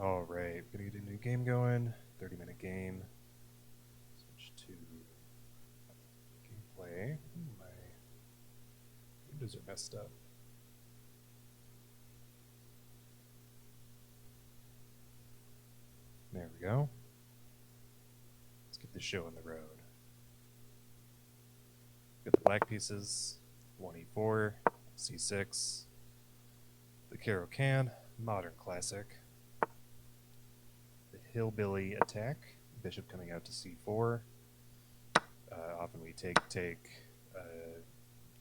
Alright, we're gonna get a new game going. 30-minute game. Switch to gameplay. My windows are messed up. There we go. Let's get this show on the road. Got the black pieces. 1e4, c6. The caro-kann, modern classic. The hillbilly attack. Bishop coming out to c4. Often we take.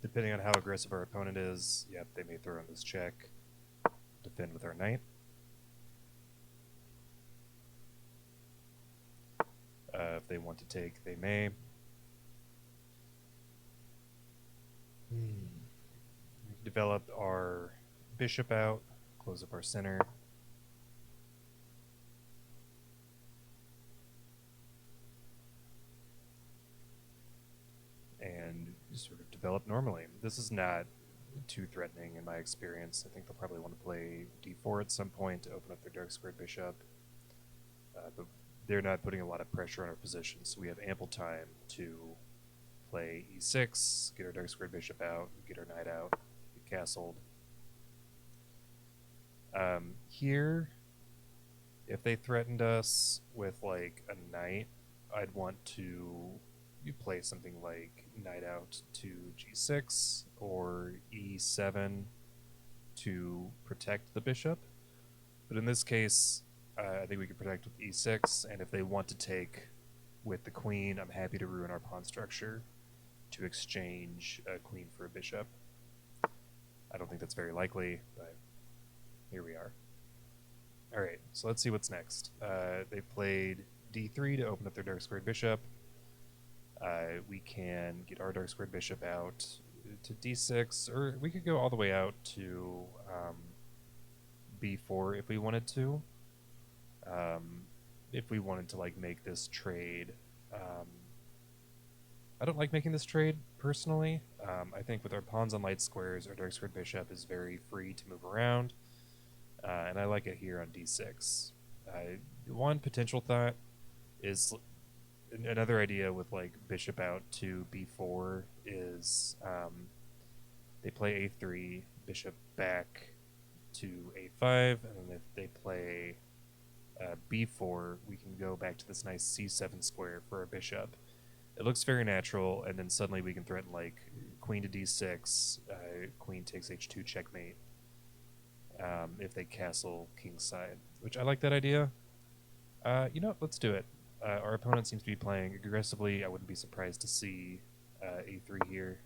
Depending on how aggressive our opponent is, yep, they may throw in this check. Defend with our knight. If they want to take, they may. We've developed our bishop out, close up our center. And sort of develop normally. This is not too threatening in my experience. I think they'll probably want to play d4 at some point to open up their dark squared bishop. But they're not putting a lot of pressure on our position, so we have ample time to play e6, get our dark squared bishop out, get our knight out, get castled. Here, if they threatened us with like a knight, I'd want to play something like knight out to g6 or e7 to protect the bishop. But in this case, I think we can protect with e6, and if they want to take with the queen, I'm happy to ruin our pawn structure to exchange a queen for a bishop. I don't think that's very likely, but here we are. Alright, so let's see what's next. They played d3 to open up their dark squared bishop. We can get our dark squared bishop out to d6, or we could go all the way out to b4 if we wanted to. If we wanted to like make this trade. I don't like making this trade personally. I think with our pawns on light squares, our dark squared bishop is very free to move around, and I like it here on d6. One potential thought is another idea with like bishop out to b4 is they play a3, bishop back to a5, and then if they play b4, we can go back to this nice c7 square for our bishop. It looks very natural, and then suddenly we can threaten like queen to d6, queen takes h2 checkmate if they castle kingside, which I like that idea. You know what, let's do it. Our opponent seems to be playing aggressively. I wouldn't be surprised to see a3 here.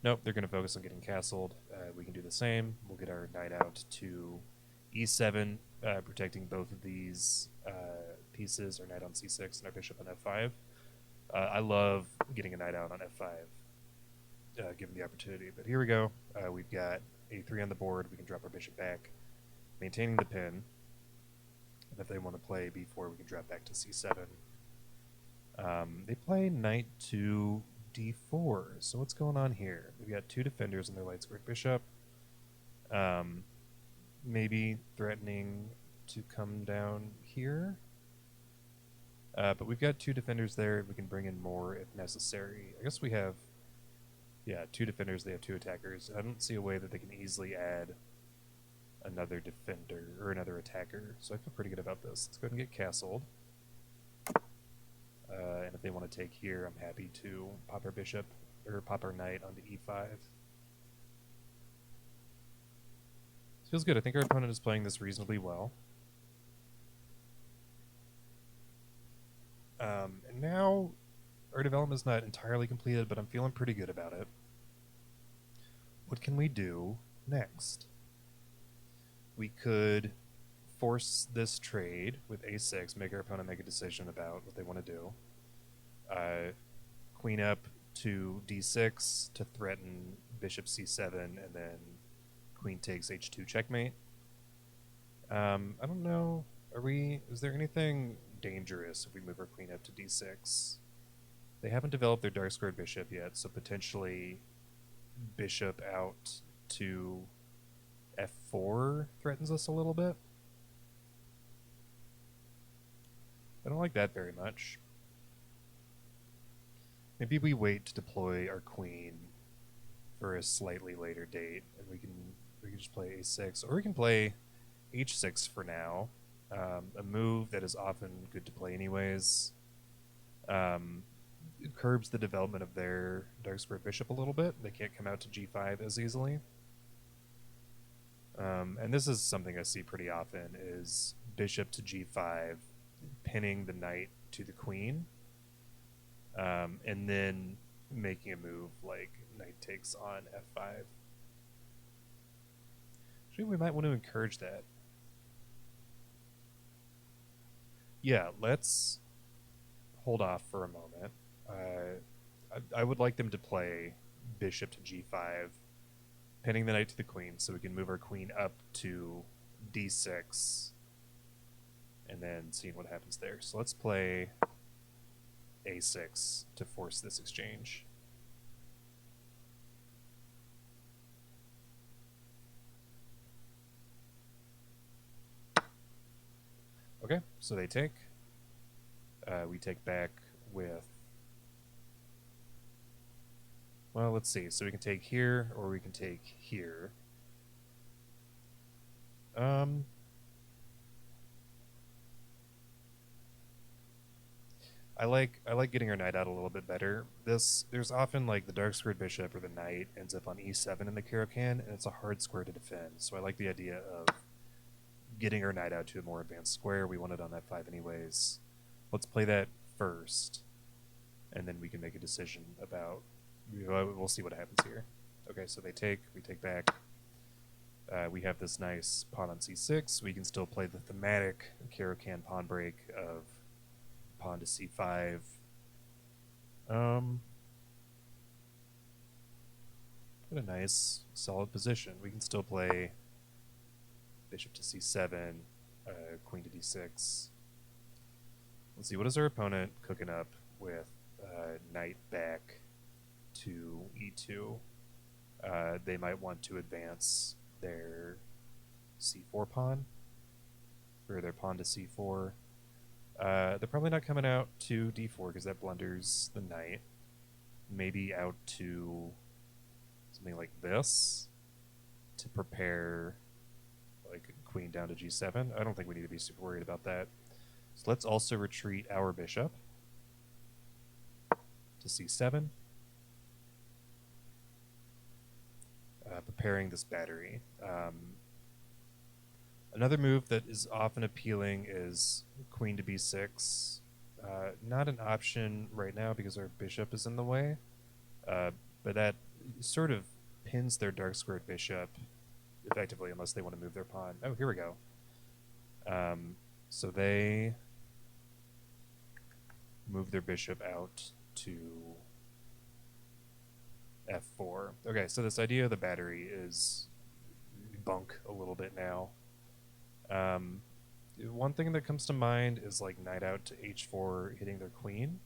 Nope, they're going to focus on getting castled. We can do the same. We'll get our knight out to e7, protecting both of these pieces, our knight on c6 and our bishop on f5. I love getting a knight out on f5, given the opportunity. But here we go. We've got a3 on the board. We can drop our bishop back, maintaining the pin. And if they want to play b4, we can drop back to c7. They play knight to d4. So what's going on here? We've got two defenders on their light squared bishop. Maybe threatening to come down here. But we've got two defenders there. We can bring in more if necessary. I guess we have, two defenders. They have two attackers. I don't see a way that they can easily add another defender or another attacker. So I feel pretty good about this. Let's go ahead and get castled. And if they want to take here, I'm happy to pop our bishop or pop our knight onto e5. This feels good. I think our opponent is playing this reasonably well. And now our development is not entirely completed, but I'm feeling pretty good about it. What can we do next? We could force this trade with a6, make our opponent make a decision about what they want to do. Queen up to d6 to threaten bishop c7, and then queen takes h2 checkmate. I don't know. Is there anything dangerous if we move our queen up to d6? They haven't developed their dark squared bishop yet, so potentially bishop out to f4 threatens us a little bit. I don't like that very much. Maybe we wait to deploy our queen for a slightly later date, and we can just play a6, or we can play h6 for now. A move that is often good to play anyways. It curbs the development of their dark square bishop a little bit. They can't come out to g5 as easily. And this is something I see pretty often, is bishop to g5, pinning the knight to the queen, and then making a move like knight takes on f5. Actually, we might want to encourage that. Yeah, let's hold off for a moment. I would like them to play bishop to g5, pinning the knight to the queen, so we can move our queen up to d6, and then seeing what happens there. So let's play a6 to force this exchange. Okay, so they take. We take back with, well, let's see. So we can take here, or we can take here. I like getting our knight out a little bit better. There's often like the dark squared bishop or the knight ends up on e7 in the caro-kann, and it's a hard square to defend. So I like the idea of getting our knight out to a more advanced square. We want it on f5 anyways. Let's play that first, and then we can make a decision about. We'll see what happens here. Okay, so they take. We take back. We have this nice pawn on c6. We can still play the thematic caro-kann pawn break of pawn to c5. What a nice, solid position. We can still play bishop to c7, queen to d6. Let's see, what is our opponent cooking up with knight back to e2? They might want to advance their c4 pawn, or their pawn to c4. They're probably not coming out to d4 because that blunders the knight. Maybe out to something like this to prepare like queen down to g7. I don't think we need to be super worried about that. So let's also retreat our bishop to c7, preparing this battery. Another move that is often appealing is queen to b6. Not an option right now because our bishop is in the way, but that sort of pins their dark squared bishop effectively unless they want to move their pawn. Oh, here we go. So they move their bishop out to f4. Okay, so this idea of the battery is bunk a little bit now. One thing that comes to mind is like knight out to h4 hitting their queen.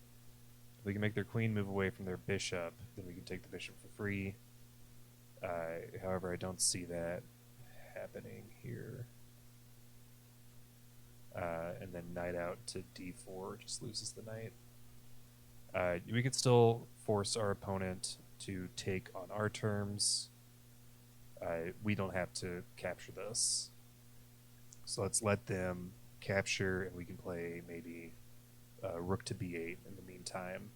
If we can make their queen move away from their bishop, then we can take the bishop for free. However, I don't see that happening here. And then knight out to d4 just loses the knight. We could still force our opponent to take on our terms. We don't have to capture this. So let's let them capture, and we can play maybe rook to b8 in the meantime,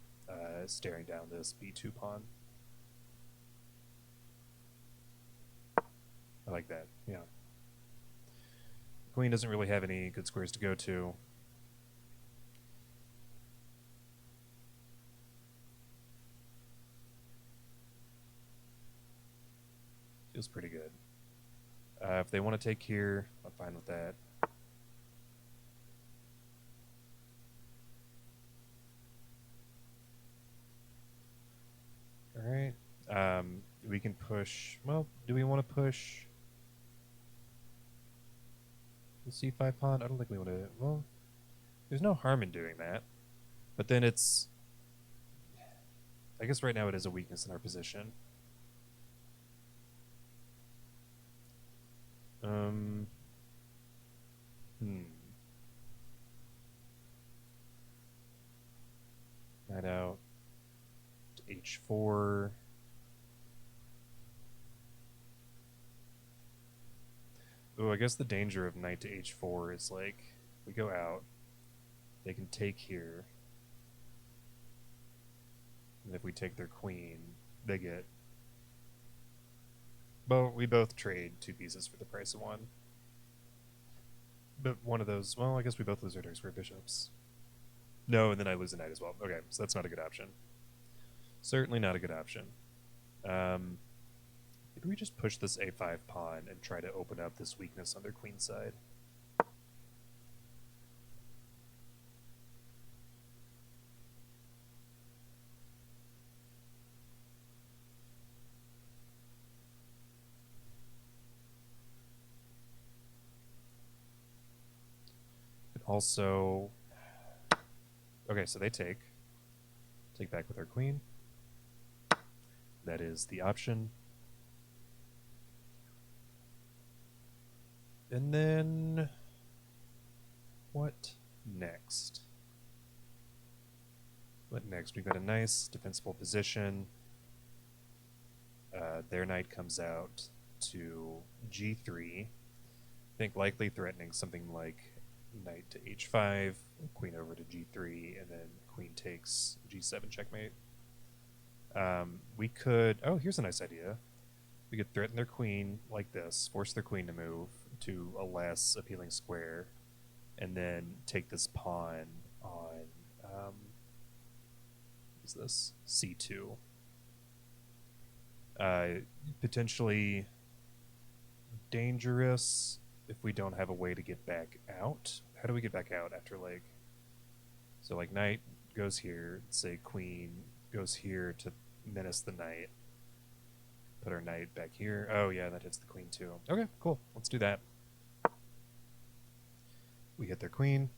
staring down this b2 pawn. I like that, yeah. Queen doesn't really have any good squares to go to. Feels pretty good. If they want to take here, I'm fine with that. All right. We can push. Well, do we want to push the c5 pawn? I don't think we want to. Well, there's no harm in doing that. But then it's. I guess right now it is a weakness in our position. h4. Oh, I guess the danger of knight to h4 is like we go out, they can take here, and if we take their queen, they get. Well, we both trade 2 pieces for the price of 1. But one of those, well, I guess we both lose our dark square bishops. No, and then I lose a knight as well. Okay, so that's not a good option. Certainly not a good option. Maybe we just push this a5 pawn and try to open up this weakness on their queen side. And also, okay, so they take back with our queen. That is the option. And then what next? What next? We've got a nice defensible position. Their knight comes out to g3. I think likely threatening something like knight to h5, queen over to g3, and then queen takes g7 checkmate. We could... Oh, here's a nice idea. We could threaten their queen like this, force their queen to move to a less appealing square, and then take this pawn on... what is this? c2. Potentially dangerous if we don't have a way to get back out. How do we get back out after, like... So, like, knight goes here, say queen goes here to menace the knight. Put our knight back here. Oh, yeah, that hits the queen, too. Okay, cool. Let's do that. We hit their queen.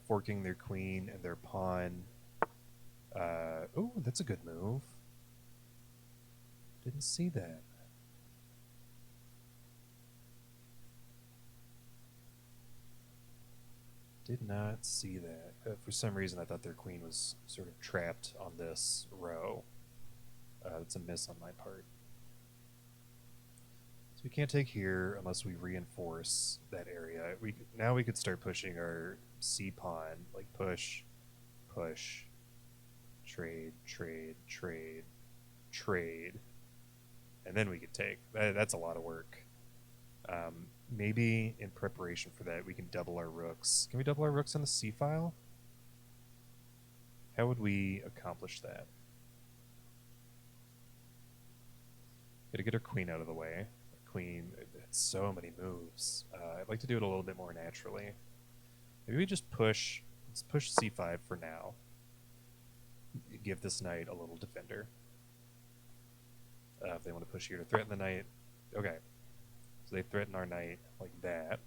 Forking their queen and their pawn. Oh, that's a good move. Didn't see that. Did not see that. For some reason, I thought their queen was sort of trapped on this row. That's a miss on my part. So we can't take here unless we reinforce that area. Now we could start pushing our c pawn, like push, push, trade, trade, trade, trade, and then we could take. That's a lot of work. Maybe in preparation for that, we can double our rooks. Can we double our rooks on the c file? How would we accomplish that? Gotta get our queen out of the way. Queen, it's so many moves. I'd like to do it a little bit more naturally. Maybe we just push. Let's push c5 for now. Give this knight a little defender. If they want to push here to threaten the knight. Okay. So they threaten our knight like that.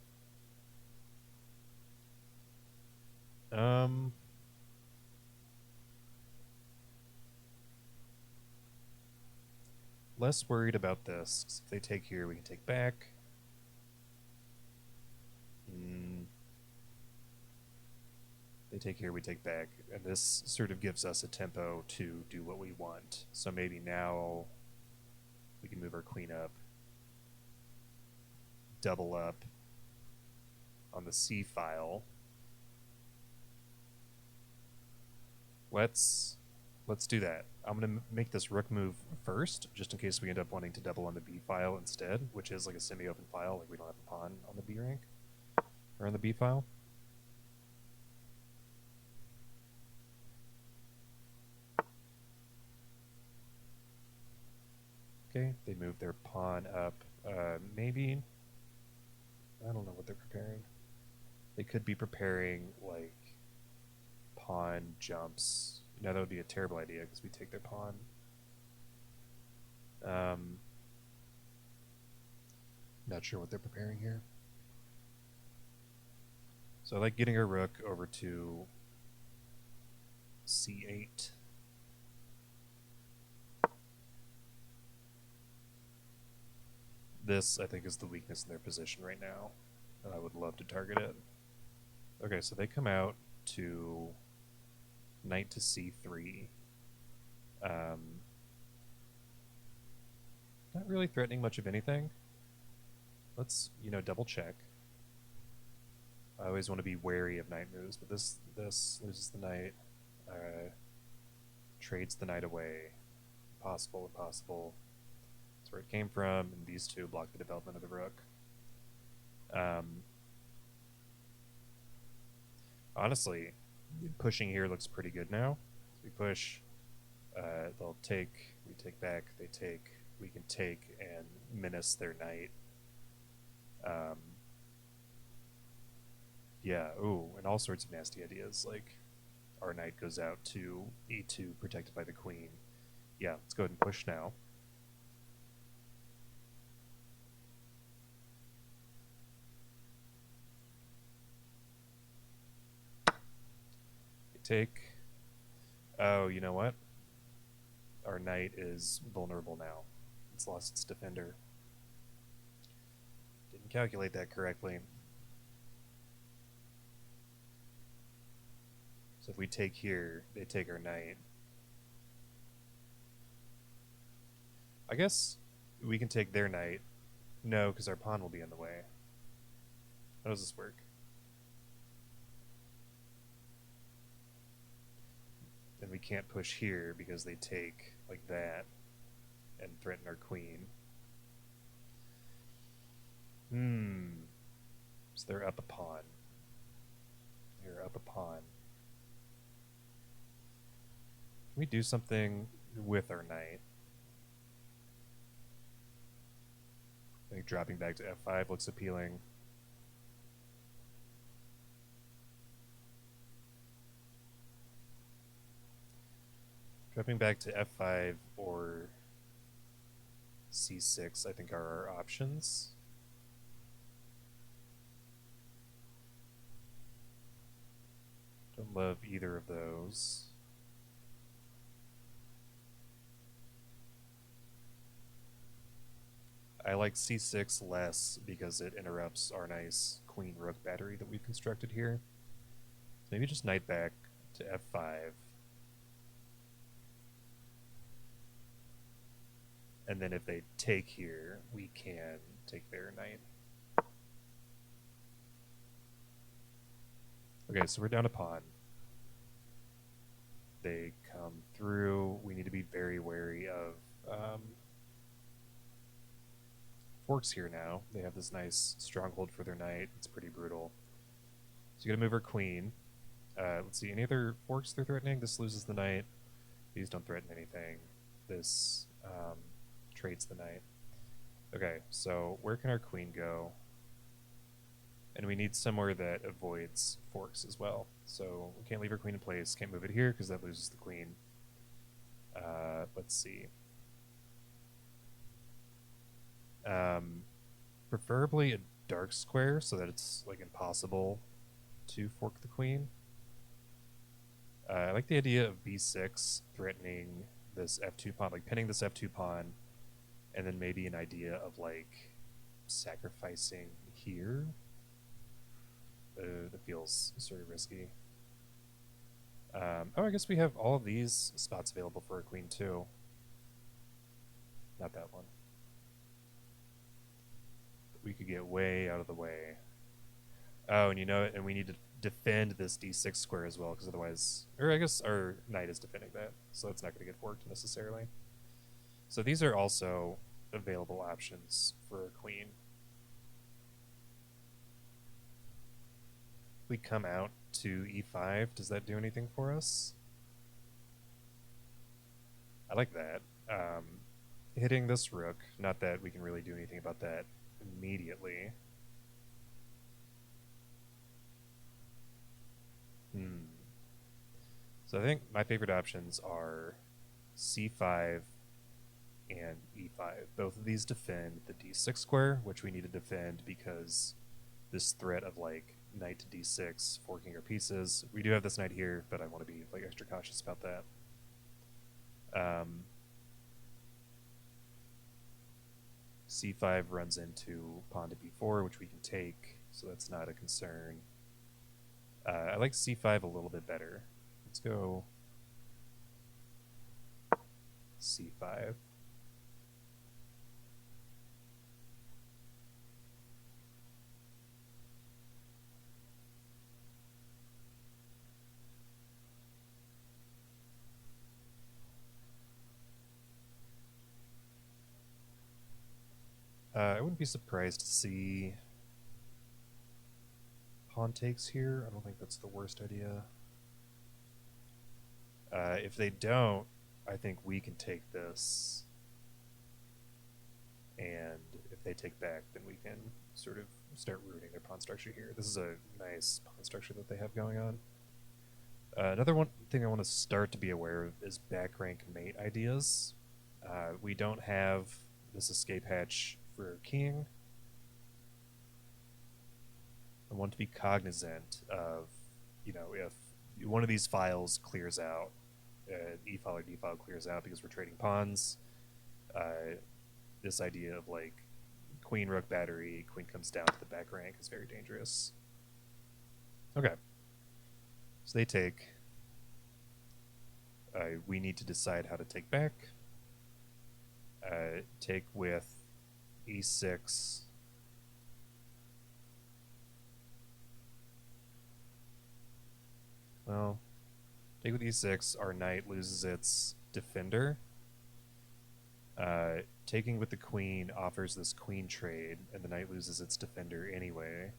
Less worried about this, 'cause if they take here, we can take back. They take here, we take back. And this sort of gives us a tempo to do what we want. So maybe now we can move our queen up. Double up on the C file. Let's do that. I'm going to make this rook move first, just in case we end up wanting to double on the B file instead, which is like a semi-open file, like we don't have a pawn on the B rank, or on the B file. Okay, they move their pawn up. Maybe, I don't know what they're preparing. They could be preparing, like, pawn jumps. No, that would be a terrible idea because we take their pawn. Not sure what they're preparing here. So I like getting our rook over to c8. This, I think, is the weakness in their position right now, and I would love to target it. Okay, so they come out to knight to c3. Um, Not really threatening much of anything. Let's, double check. I always want to be wary of knight moves, but this loses the knight, trades the knight away. Impossible, impossible. That's where it came from, and these two block the development of the rook. Honestly, pushing here looks pretty good now. We push, they'll take, we take back, they take, we can take and menace their knight. Yeah, ooh, and all sorts of nasty ideas, like our knight goes out to e2 protected by the queen. Yeah, let's go ahead and push now. We take, oh, you know what? Our knight is vulnerable now. It's lost its defender. Didn't calculate that correctly. So if we take here, they take our knight. I guess we can take their knight. No, because our pawn will be in the way. How does this work? And we can't push here because they take like that and threaten our queen. So they're up a pawn. They're up a pawn. Can we do something with our knight? I think dropping back to f5 looks appealing. Dropping back to f5 or c6, I think, are our options. Don't love either of those. I like c6 less because it interrupts our nice queen-rook battery that we've constructed here. So maybe just knight back to f5. And then if they take here, we can take their knight. Okay, so we're down a pawn. They come through. We need to be very wary of forks here now. They have this nice stronghold for their knight. It's pretty brutal. So you gotta move our queen. Let's see, any other forks they're threatening? This loses the knight. These don't threaten anything. This trades the knight. Okay, so where can our queen go? And we need somewhere that avoids forks as well. So we can't leave our queen in place. Can't move it here because that loses the queen. Let's see. Preferably a dark square so that it's like impossible to fork the queen. I like the idea of b6 threatening this f2 pawn, like pinning this f2 pawn, and then maybe an idea of like sacrificing here. That feels sort of risky. Oh, I guess we have all of these spots available for a queen too. Not that one. But we could get way out of the way. Oh, and and we need to defend this d6 square as well, because otherwise, or I guess our knight is defending that, so it's not going to get forked necessarily. So these are also available options for a queen. If we come out to e5, does that do anything for us? I like that. Hitting this rook, not that we can really do anything about that immediately. So I think my favorite options are c5 and e5. Both of these defend the d6 square, which we need to defend because this threat of like knight to d6 forking our pieces. We do have this knight here, but I want to be like extra cautious about that. c5 runs into pawn to b4, which we can take, so that's not a concern. I like c5 a little bit better. Let's go c5. I wouldn't be surprised to see pawn takes here. I don't think that's the worst idea. If they don't, I think we can take this. And if they take back, then we can sort of start rooting their pawn structure here. This is a nice pawn structure that they have going on. Another one thing I want to start to be aware of is back rank mate ideas. We don't have this escape hatch for king. I want to be cognizant of, if one of these files clears out, E file or D file clears out because we're trading pawns, this idea of like queen rook battery, queen comes down to the back rank is very dangerous. Okay. So they take. We need to decide how to take back. Take with e6. Well, take with e6. Our knight loses its defender. Taking with the queen offers this queen trade, and the knight loses its defender anyway.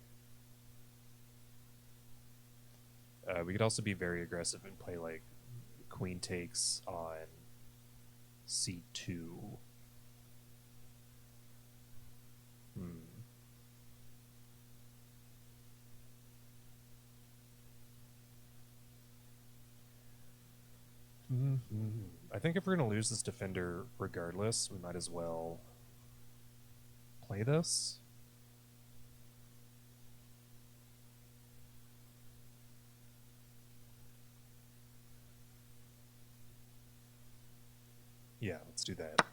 We could also be very aggressive and play like queen takes on c2. I think if we're going to lose this defender regardless, we might as well play this. Yeah, let's do that.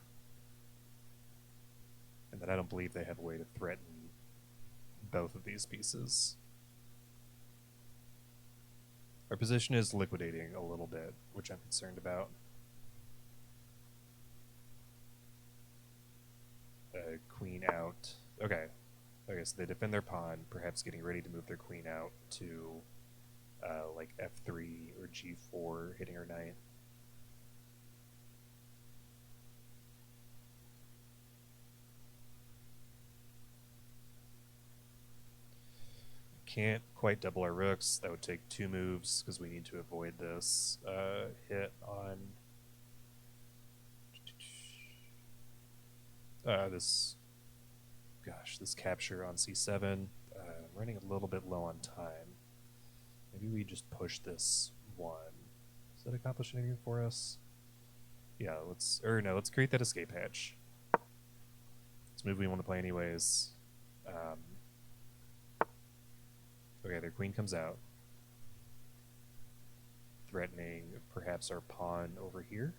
And then I don't believe they have a way to threaten both of these pieces. Our position is liquidating a little bit, which I'm concerned about. Queen out. Okay. Okay, so they defend their pawn, perhaps getting ready to move their queen out to like f3 or g4, hitting her knight. Can't quite double our rooks. That would take 2 moves because we need to avoid this hit on this capture on c7. I'm running a little bit low on time. Maybe we just push this 1. Does that accomplish anything for us? Yeah, let's create that escape hatch. It's a move we want to play anyways. Okay, their queen comes out, threatening perhaps our pawn over here.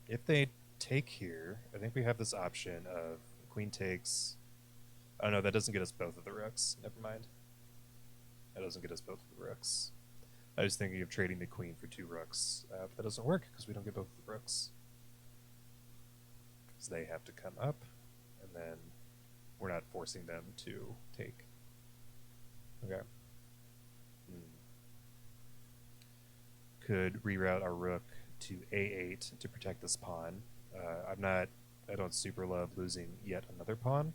If they take here, I think we have this option of queen takes. Oh no, that doesn't get us both of the rooks. Never mind. That doesn't get us both of the rooks. I was thinking of trading the queen for 2 rooks, but that doesn't work because we don't get both of the rooks. Because they have to come up, and then we're not forcing them to take. Okay. Could reroute our rook to a8 to protect this pawn. I don't super love losing yet another pawn. On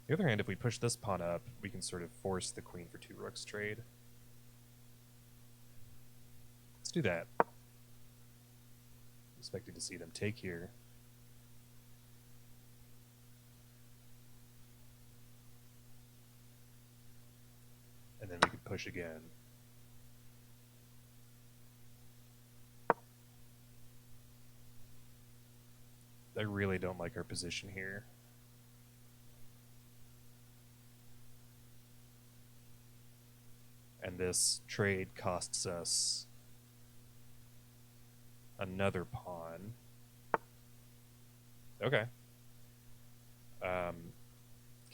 the other hand, if we push this pawn up, we can sort of force the queen for 2 rooks trade. Let's do that. Expecting to see them take here. And then we could push again. I really don't like our position here. And this trade costs us another pawn. Okay. Can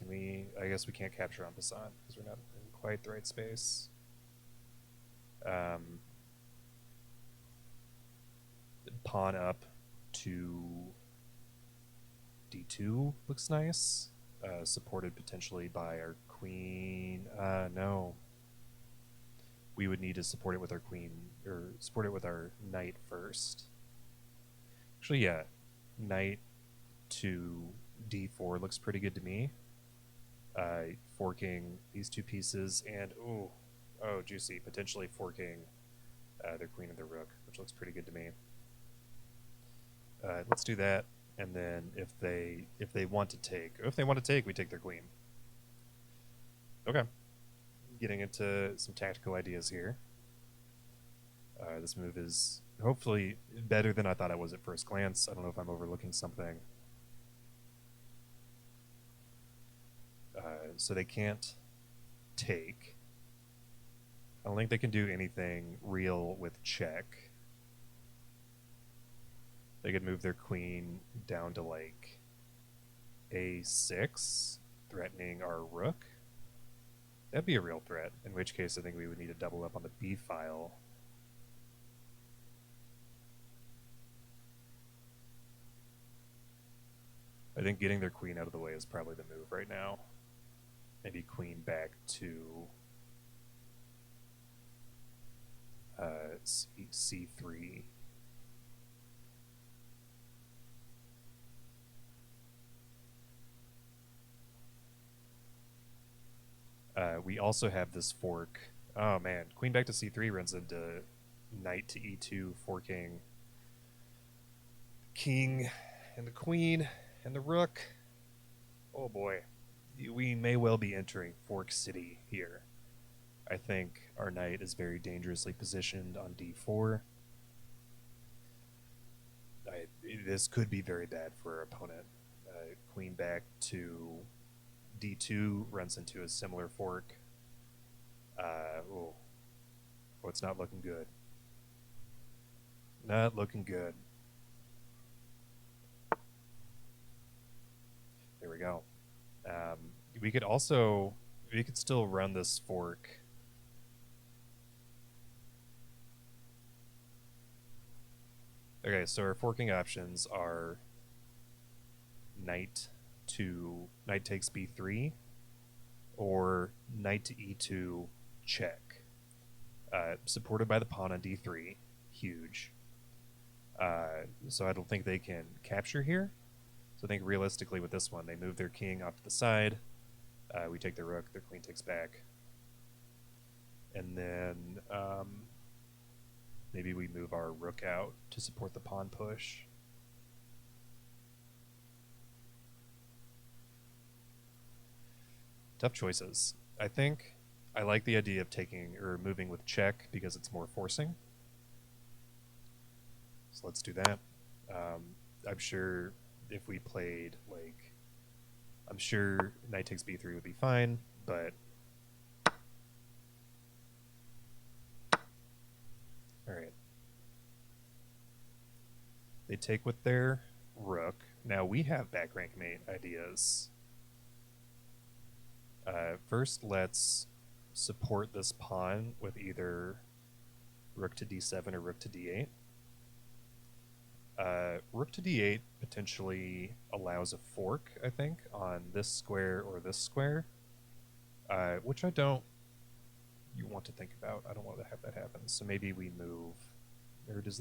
we... I guess we can't capture en passant because we're not in quite the right space. Um, pawn up to d2 looks nice, supported potentially by our queen. No, we would need to support it with our queen, or support it with our knight first. Actually, yeah, knight to d4 looks pretty good to me. Forking these two pieces and oh, juicy, potentially forking their queen and their rook, which looks pretty good to me. Let's do that, and then if they want to take, or if they want to take, we take their queen. Okay, getting into some tactical ideas here. This move is hopefully better than I thought it was at first glance. I don't know if I'm overlooking something. So they can't take. I don't think they can do anything real with check. They could move their queen down to like a6, threatening our rook. That'd be a real threat, in which case I think we would need to double up on the b file. I think getting their queen out of the way is probably the move right now. Maybe queen back to c3. We also have this fork. Oh man, queen back to c3 runs into knight to e2, forking king and the queen and the rook. Oh boy, we may well be entering Fork City here. I think our knight is very dangerously positioned on d4. This could be very bad for our opponent. Queen back to d2 runs into a similar fork. Oh, it's not looking good. Not looking good. There we go. We could also, we could still run this fork. Okay, so our forking options are knight takes b3, or knight to e2 check. Supported by the pawn on d3, huge. So I don't think they can capture here. So I think realistically with this one, they move their king off to the side. We take the rook, their queen takes back. And then maybe we move our rook out to support the pawn push. Tough choices. I think I like the idea of taking or moving with check because it's more forcing. So let's do that. I'm sure if we played like, I'm sure knight takes b3 would be fine, but all right. They take with their rook. Now we have back rank mate ideas. First, let's support this pawn with either rook to d7 or rook to d8. Rook to d8 potentially allows a fork, I think, on this square or this square, which I don't want to think about. I don't want to have that happen. So maybe we move, or does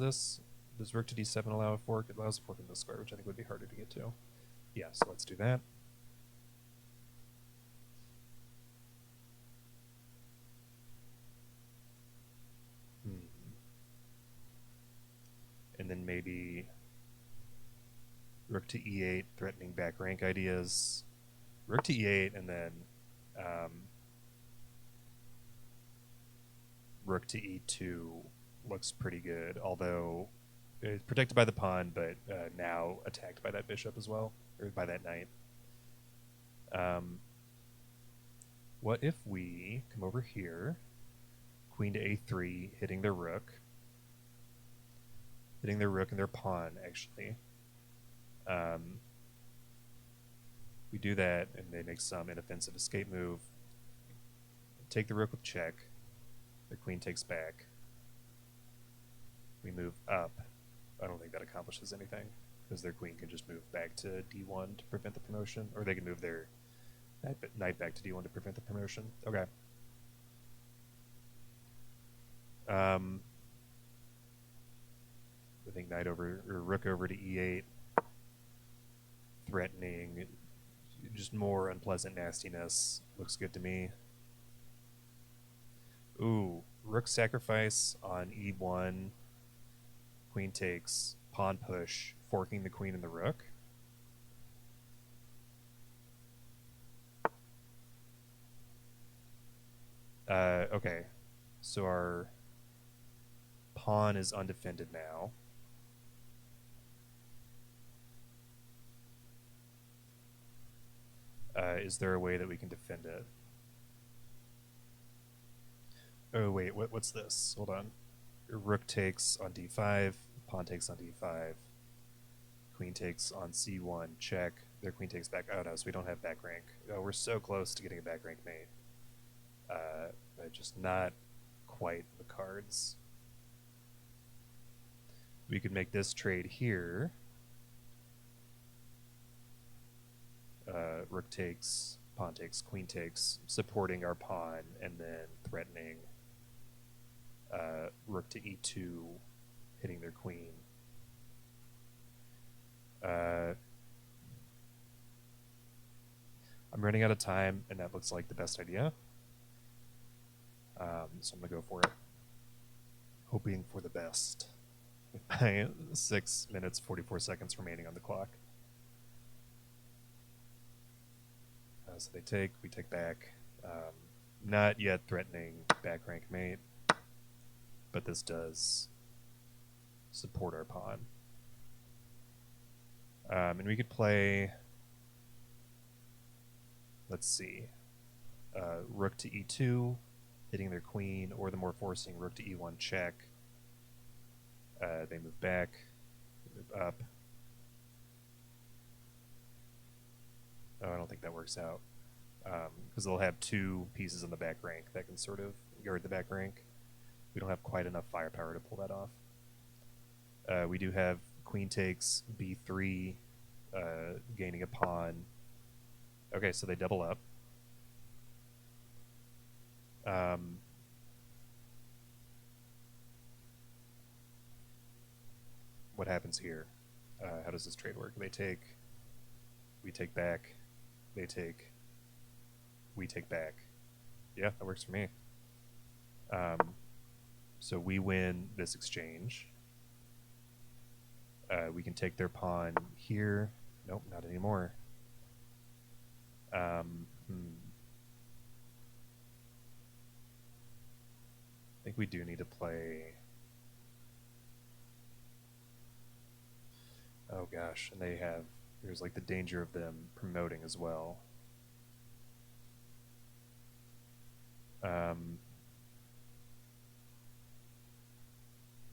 rook to d7 allow a fork? It allows a fork in this square, which I think would be harder to get to. Yeah, so let's do that. And then maybe rook to e8, threatening back rank ideas. Rook to e8, and then rook to e2 looks pretty good, although it's protected by the pawn, but now attacked by that bishop as well, or by that knight. What if we come over here, queen to a3, hitting their rook and their pawn, actually. We do that, and they make some inoffensive escape move. Take the rook with check. Their queen takes back. we move up, I don't think that accomplishes anything because their queen can just move back to d1 to prevent the promotion, or they can move their knight back to d1 to prevent the promotion. Okay. I think knight over or rook over to e8, threatening, just more unpleasant nastiness. Looks good to me. Ooh, rook sacrifice on e1. Queen takes, pawn push, forking the queen and the rook. Okay, so our pawn is undefended now. Is there a way that we can defend it? Oh wait, what's this? Hold on. Rook takes on d5, pawn takes on d5, queen takes on c1, check. Their queen takes back. Oh no, so we don't have back rank. Oh, we're so close to getting a back rank mate. But just not quite the cards. We could make this trade here. Rook takes, pawn takes, queen takes, supporting our pawn, and then threatening rook to e2, hitting their queen. I'm running out of time, and that looks like the best idea. So I'm going to go for it, hoping for the best. With my 6 minutes, 44 seconds remaining on the clock. So they take, we take back. Not yet threatening back rank mate, but this does support our pawn. And we could play, let's see, rook to e2, hitting their queen, or the more forcing rook to e1 check. They move back, move up. Oh, I don't think that works out. Because they'll have two pieces on the back rank that can sort of guard the back rank. We don't have quite enough firepower to pull that off. We do have queen takes, b3, gaining a pawn. Okay, so they double up. What happens here? How does this trade work? They take, we take back, they take, we take back. Yeah, that works for me. So we win this exchange. We can take their pawn here. Nope, not anymore. I think we do need to play. Oh gosh, and they have, there's like the danger of them promoting as well.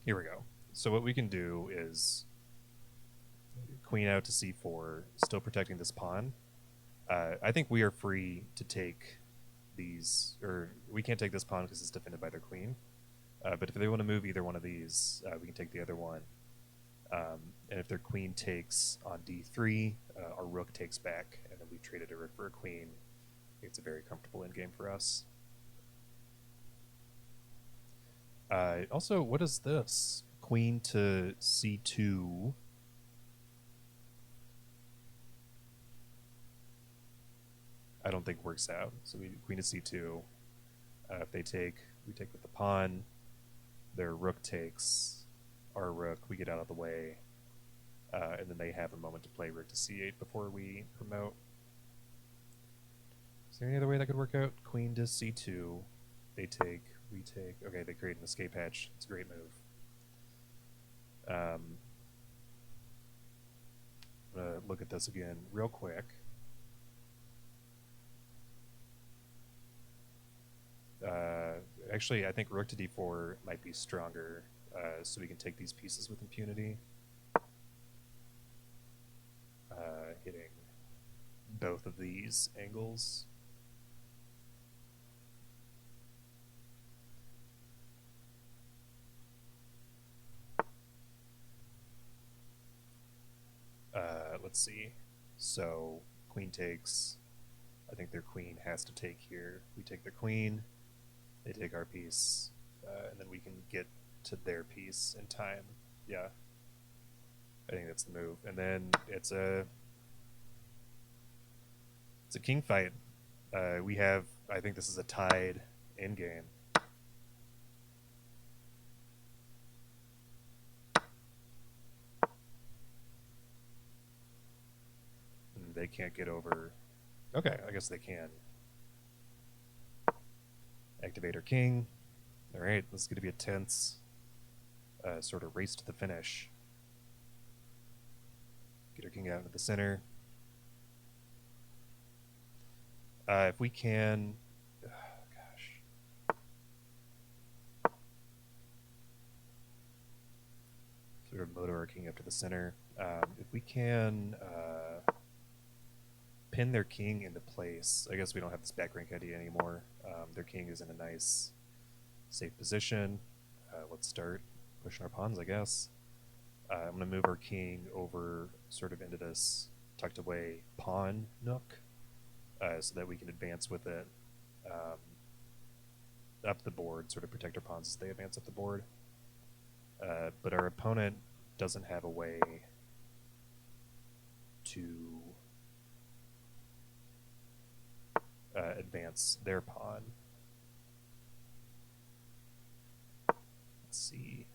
Here we go. So what we can do is queen out to c4, still protecting this pawn. I think we are free to take these, or we can't take this pawn because it's defended by their queen. But if they want to move either one of these, we can take the other one. And if their queen takes on d3, our rook takes back, and then we traded a rook for a queen. It's a very comfortable endgame for us. Also, what is this? Queen to c2. I don't think works out. So we queen to c2. If they take, we take with the pawn. Their rook takes. Our rook, we get out of the way. And then they have a moment to play rook to c8 before we promote. Is there any other way that could work out? Queen to c2. They take, we take. Okay, they create an escape hatch. It's a great move. I'm going to look at this again real quick. Actually, I think rook to d4 might be stronger, so we can take these pieces with impunity. Hitting both of these angles. let's see. So queen takes. I think their queen has to take here. We take their queen. They take our piece, and then we can get to their piece in time. Yeah, I think that's the move. And then it's a king fight. We have. I think this is a tied endgame. They can't get over. Okay, I guess they can. Activate our king. All right, this is going to be a tense sort of race to the finish. Get our king out into the center. If we can, gosh, sort of motor our king up to the center. If we can pin their king into place, I guess we don't have this back rank idea anymore. Their king is in a nice, safe position. Let's start pushing our pawns, I guess. I'm going to move our king over sort of into this tucked away pawn nook so that we can advance with it up the board, sort of protect our pawns as they advance up the board. But our opponent doesn't have a way to advance their pawn. Let's see.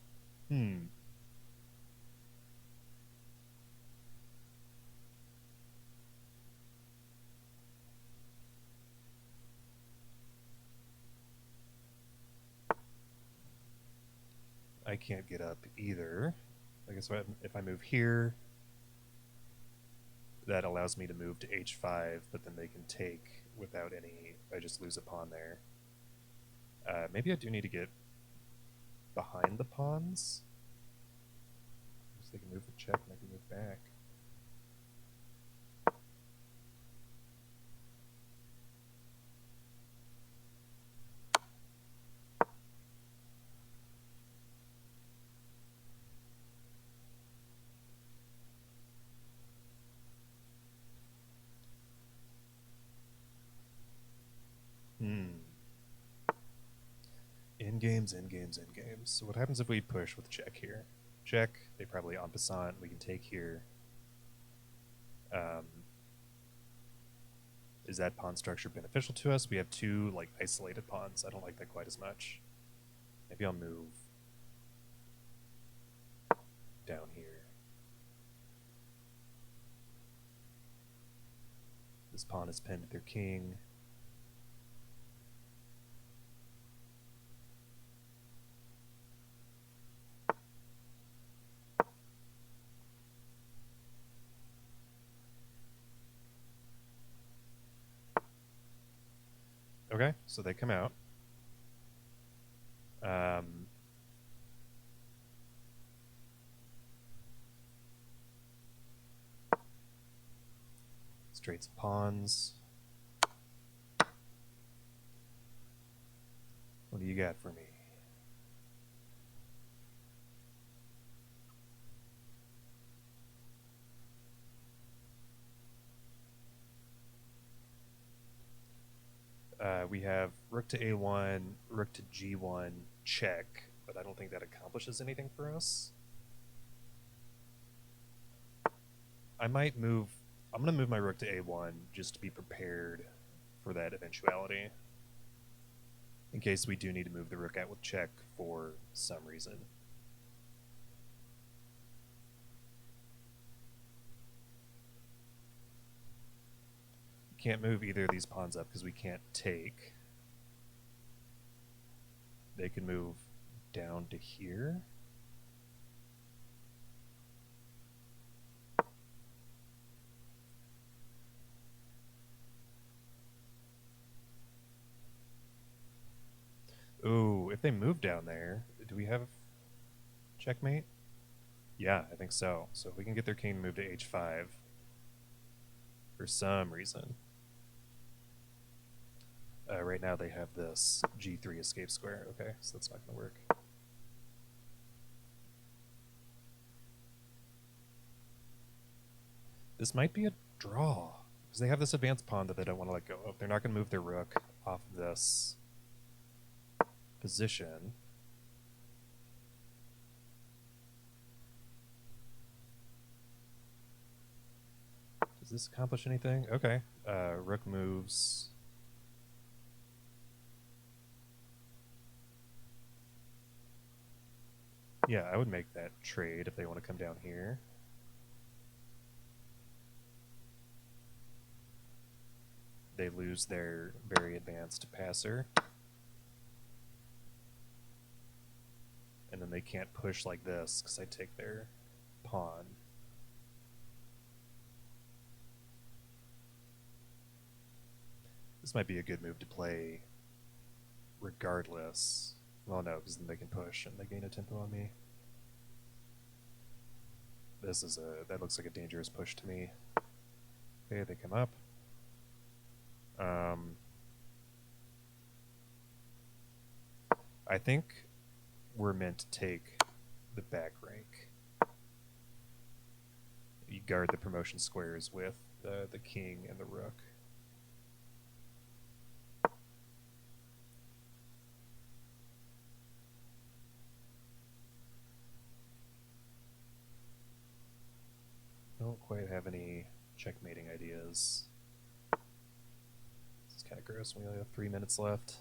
I can't get up either. I guess if I move here, that allows me to move to h5, but then they can take without any. I just lose a pawn there. Maybe I do need to get behind the pawns, so they can move the check and I can move back. Endgames, endgames, endgames. So what happens if we push with check here? Check, they probably en passant, we can take here. Is that pawn structure beneficial to us? We have two like isolated pawns. I don't like that quite as much. Maybe I'll move down here. This pawn is pinned with their king. Okay, so they come out. Straights of pawns. What do you got for me? We have rook to a1, rook to g1, check, but I don't think that accomplishes anything for us. I might move. I'm going to move my rook to a1 just to be prepared for that eventuality, in case we do need to move the rook out with check for some reason. Can't move either of these pawns up because we can't take. They can move down to here. Ooh, if they move down there, do we have checkmate? Yeah, I think so. So if we can get their king to move to h5 for some reason. Right now they have this g3 escape square. Okay, so that's not going to work. This might be a draw, because they have this advanced pawn that they don't want to let go of. They're not going to move their rook off of this position. Does this accomplish anything? Okay. Rook moves. Yeah, I would make that trade if they want to come down here. They lose their very advanced passer. And then they can't push like this because I take their pawn. This might be a good move to play regardless. Well, no, because then they can push and they gain a tempo on me. That looks like a dangerous push to me. Okay, they come up. I think we're meant to take the back rank. You guard the promotion squares with the king and the rook. Don't quite have any checkmating ideas. This is kind of gross. We only have 3 minutes left.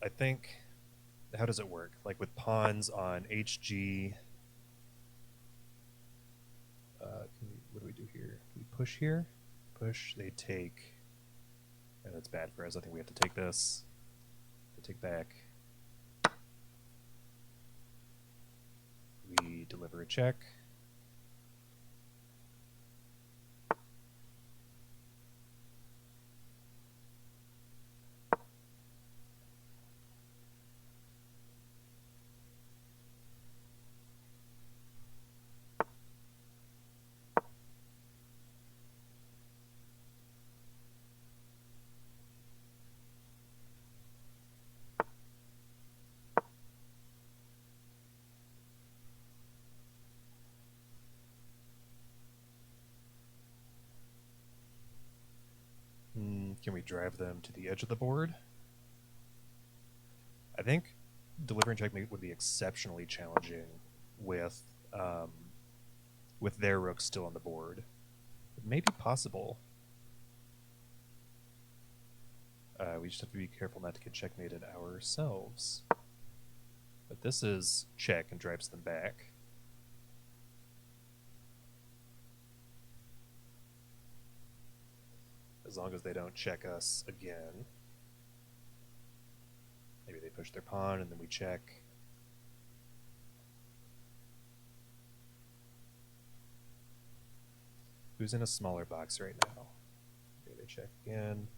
I think, how does it work? Like with pawns on HG, what do we do here? Do we push here? Push, they take, and that's bad for us. I think we have to take this. They take back. We deliver a check. Can we drive them to the edge of the board? I think delivering checkmate would be exceptionally challenging with their rook still on the board. It may be possible. We just have to be careful not to get checkmated ourselves. But this is check and drives them back. As long as they don't check us again. Maybe they push their pawn and then we check. Who's in a smaller box right now? Okay, they check again.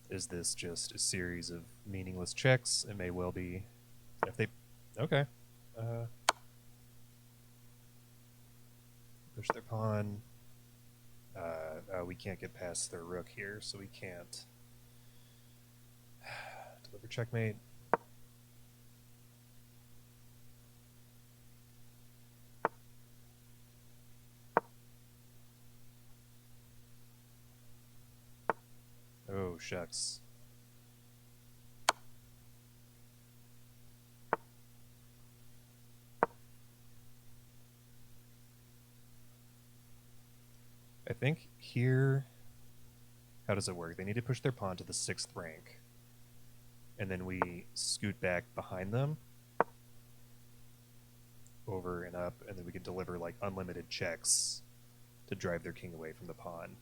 Is this just a series of meaningless checks? It may well be. If they... Okay. Push their pawn. We can't get past their rook here, so we can't deliver checkmate. Oh, shucks. I think here, how does it work? They need to push their pawn to the 6th rank. And then we scoot back behind them, over and up, and then we can deliver like unlimited checks to drive their king away from the pawn.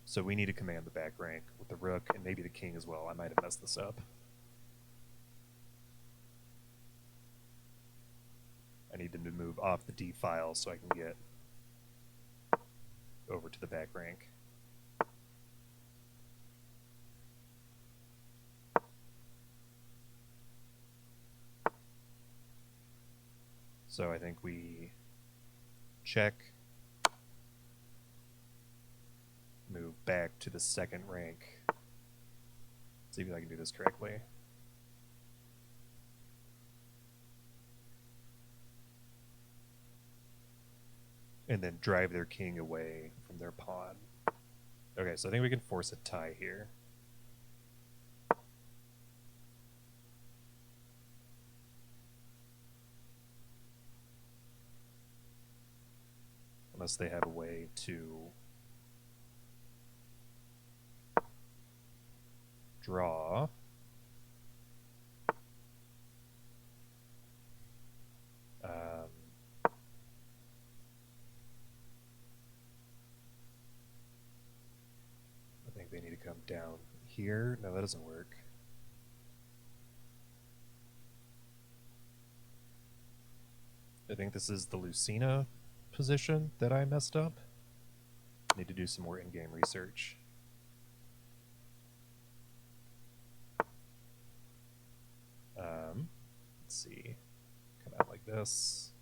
So we need to command the back rank with the rook and maybe the king as well. I might have messed this up. I need them to move off the D file so I can get over to the back rank. So I think we check, move back to the second rank. See if I can do this correctly. And then drive their king away from their pawn. Okay, so I think we can force a tie here. Unless they have a way to draw. I think they need to come down here. No, that doesn't work. I think this is the Lucina position that I messed up. Need to do some more in-game research. Let's see. Come out like this.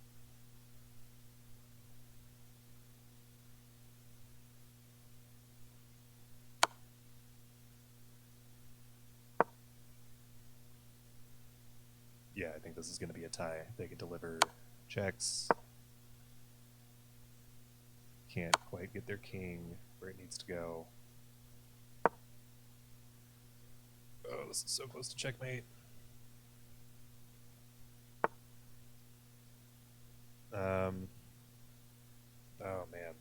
Yeah, I think this is going to be a tie. They can deliver checks. Can't quite get their king where it needs to go. Oh, this is so close to checkmate. Oh, man.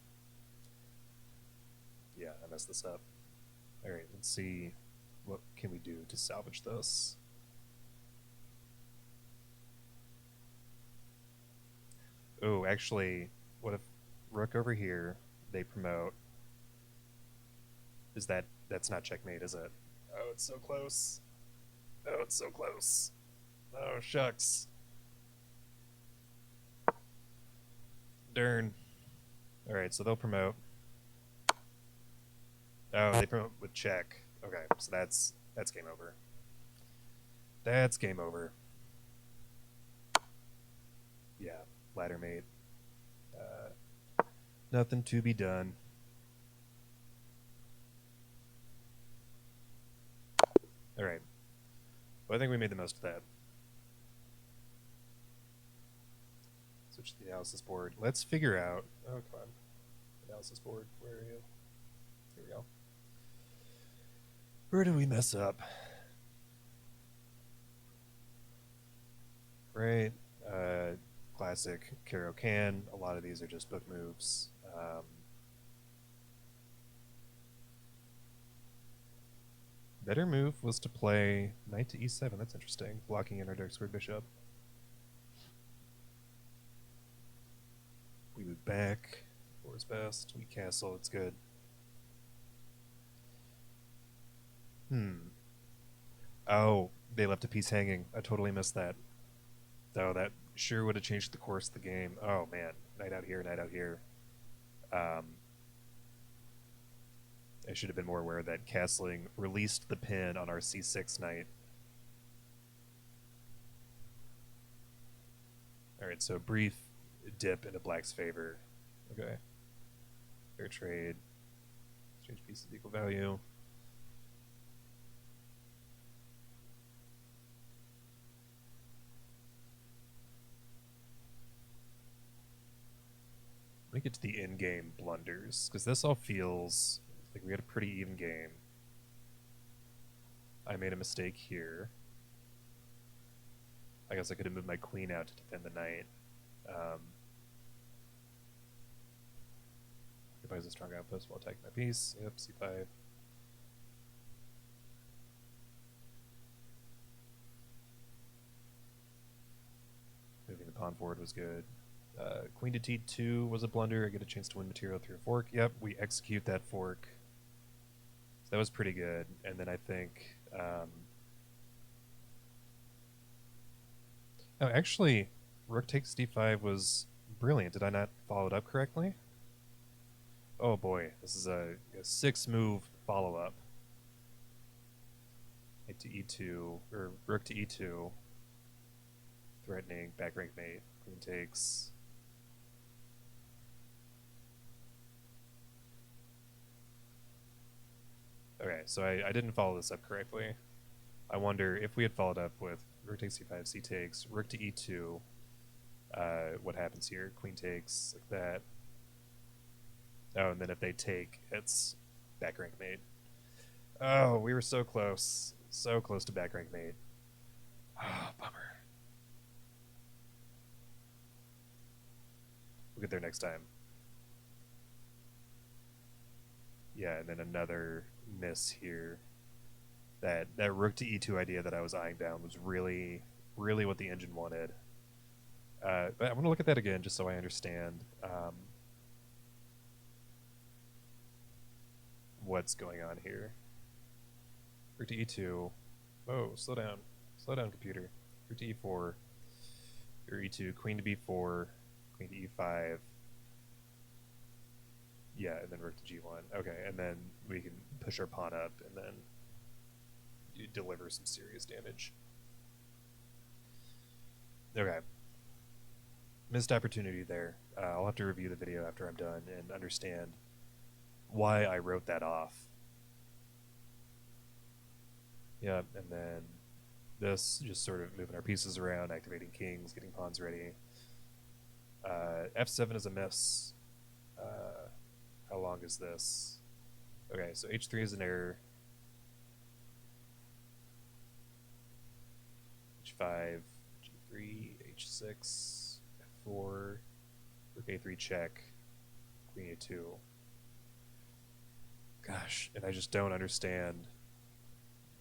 Yeah, I messed this up. All right, let's see what can we do to salvage this. Oh, actually, what if rook over here, they promote. That's not checkmate, is it? Oh, it's so close. Oh, it's so close. Oh, shucks. Darn. All right, so they'll promote. Oh, they promote with check. Okay, so that's game over. That's game over. Yeah, ladder mate. Nothing to be done. All right. Well, I think we made the most of that. Switch to the analysis board. Let's figure out. Oh, come on. Analysis board. Where are you? Here we go. Where did we mess up? Right. Classic caro-kann. A lot of these are just book moves. Better move was to play knight to e7. That's interesting. Blocking in our dark squared bishop. We move back. Four is best. We castle. It's good. Oh, they left a piece hanging. I totally missed that. Oh, that sure would have changed the course of the game. Oh, man. Knight out here, knight out here. I should have been more aware that castling released the pin on our c6 knight. All right, so brief dip into black's favor. Okay. Fair trade. Exchange pieces equal value. Let me get to the in-game blunders, because this all feels like we had a pretty even game. I made a mistake here. I guess I could have moved my queen out to defend the knight. Occupies a strong outpost while attacking my piece. Yep, c5. Moving the pawn forward was good. Queen to t2 was a blunder. I get a chance to win material through a fork. Yep, we execute that fork. So that was pretty good. And then I think... oh, actually, rook takes d5 was brilliant. Did I not follow it up correctly? Oh boy, this is a 6-move follow-up. Knight to e2, or rook to e2. threatening back rank mate. Queen takes. Okay, so I didn't follow this up correctly. I wonder if we had followed up with rook takes c5, c takes, rook to e2, what happens here? Queen takes, like that. Oh, and then if they take, it's back rank mate. Oh, we were so close. So close to back rank mate. Oh, bummer. We'll get there next time. Yeah, and then another miss here. That rook to e2 idea that I was eyeing down was really, really what the engine wanted. But I'm going to look at that again just so I understand what's going on here. Rook to e2. Oh, slow down. Slow down, computer. Rook to e4. Or e2. Queen to b4. Queen to e5. Yeah, and then rook to g1. Okay, and then we can push our pawn up and then deliver some serious damage. Okay. Missed opportunity there. I'll have to review the video after I'm done and understand why I wrote that off. Yeah, and then this, just sort of moving our pieces around, activating kings, getting pawns ready. F7 is a miss. How long is this? Okay, so h3 is an error. h5, g3, h6, f4, rook a3 check, queen a2. Gosh, and I just don't understand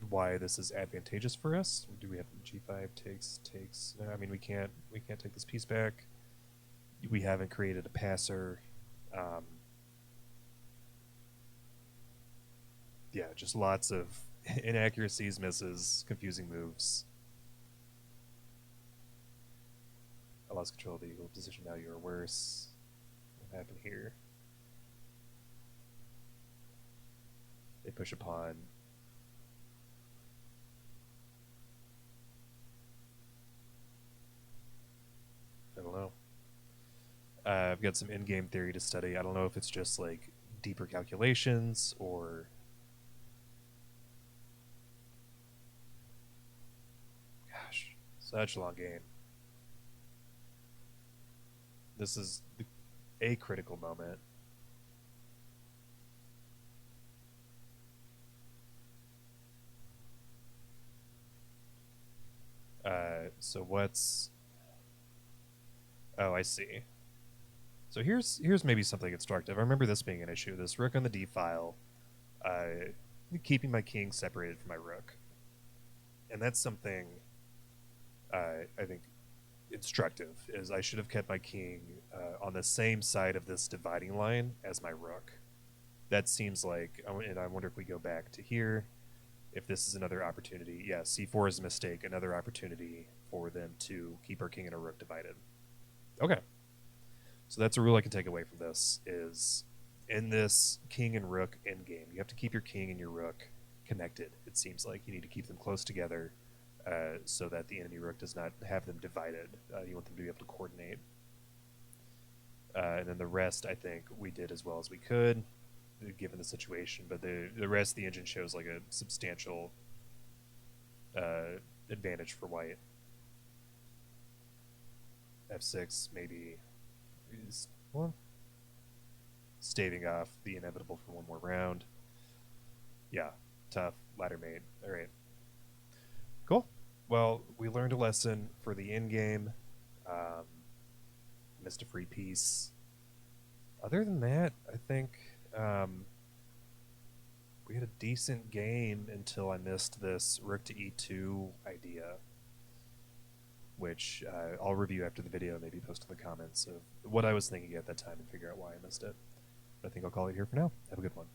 why this is advantageous for us. Do we have g5 takes? No, I mean we can't take this piece back. We haven't created a passer. Yeah, just lots of inaccuracies, misses, confusing moves. I lost control of the eagle position. Now you are worse. What happened here? They push a pawn. I don't know. I've got some in-game theory to study. I don't know if it's just like deeper calculations or gosh, such a long game. This is a critical moment. So what's... Oh, I see. So here's maybe something instructive. I remember this being an issue. This rook on the d file, keeping my king separated from my rook, and that's something I think instructive. Is I should have kept my king on the same side of this dividing line as my rook. That seems like, and I wonder if we go back to here, if this is another opportunity. Yeah, c4 is a mistake. Another opportunity for them to keep our king and a rook divided. Okay. So that's a rule I can take away from this is in this king and rook endgame, you have to keep your king and your rook connected. It seems like you need to keep them close together so that the enemy rook does not have them divided. You want them to be able to coordinate. And then the rest, I think, we did as well as we could, given the situation. But the rest of the engine shows like a substantial advantage for white. F6 maybe is, well, staving off the inevitable for one more round. Yeah, tough ladder mate. All right, cool. Well, we learned a lesson for the end game. Missed a free piece. Other than that, I think we had a decent game until I missed this rook to e2 idea, which I'll review after the video, maybe post in the comments of what I was thinking at that time and figure out why I missed it. But I think I'll call it here for now. Have a good one.